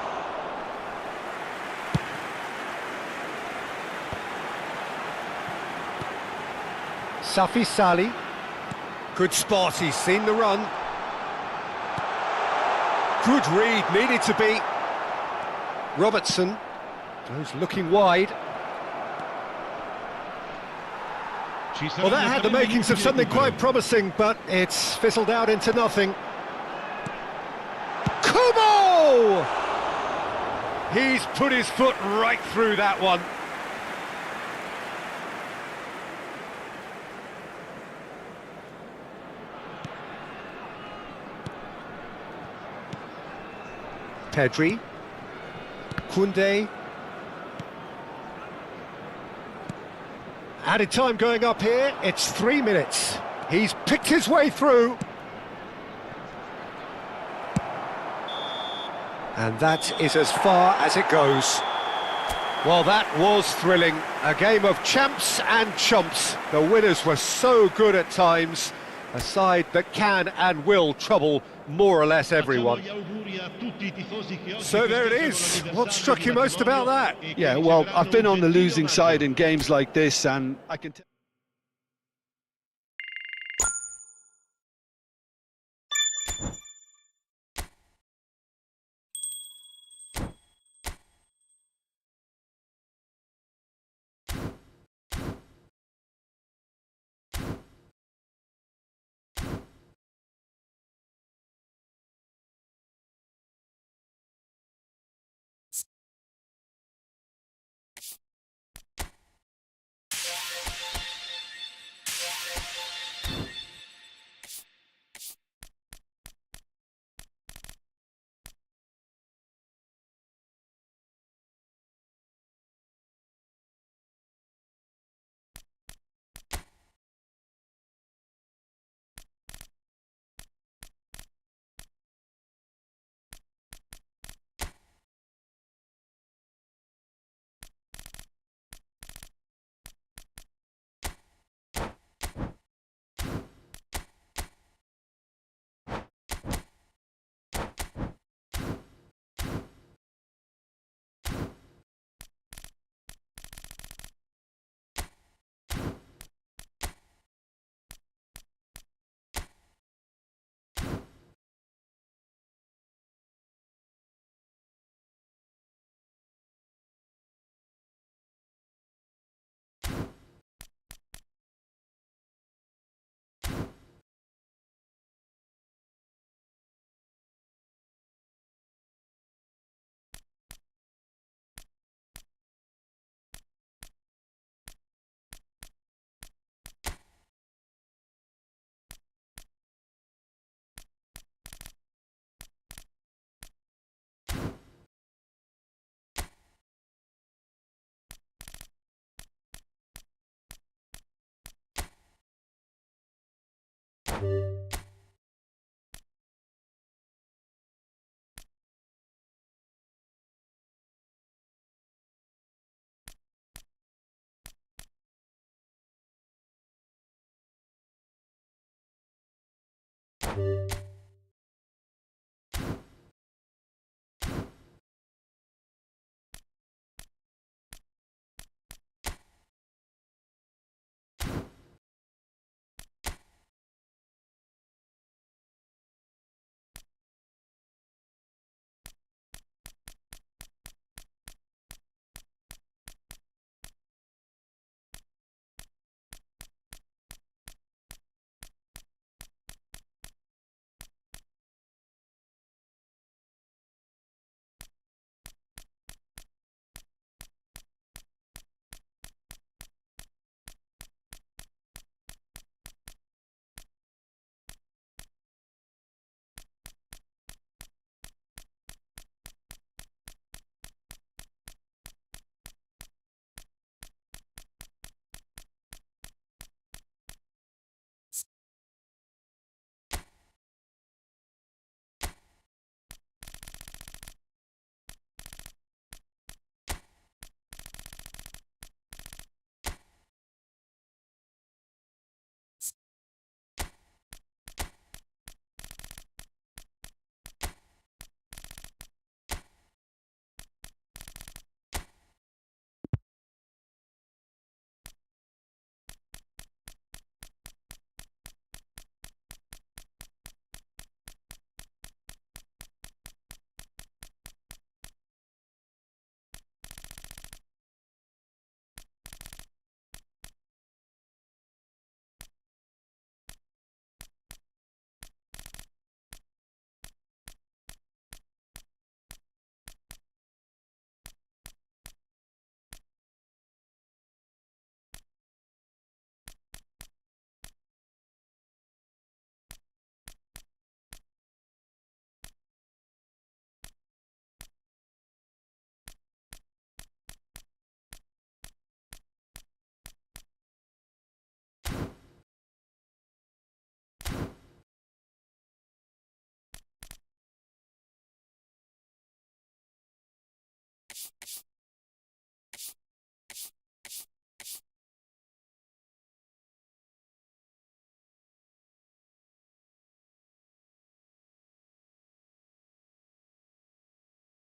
Safi Salih. Good spot, he's seen the run. Good read, needed to be. Robertson goes looking wide. Well, that had the makings of something quite promising, but it's fizzled out into nothing. Kubo! He's put his foot right through that one. Pedri. Koundé. Added time going up here, it's 3 minutes. He's picked his way through. And that is as far as it goes. Well, that was thrilling. A game of champs and chumps. The winners were so good at times. A side that can and will trouble more or less everyone. So there it is. What struck you most about that? Yeah, well, I've been on the losing side in games like this, and I can tell.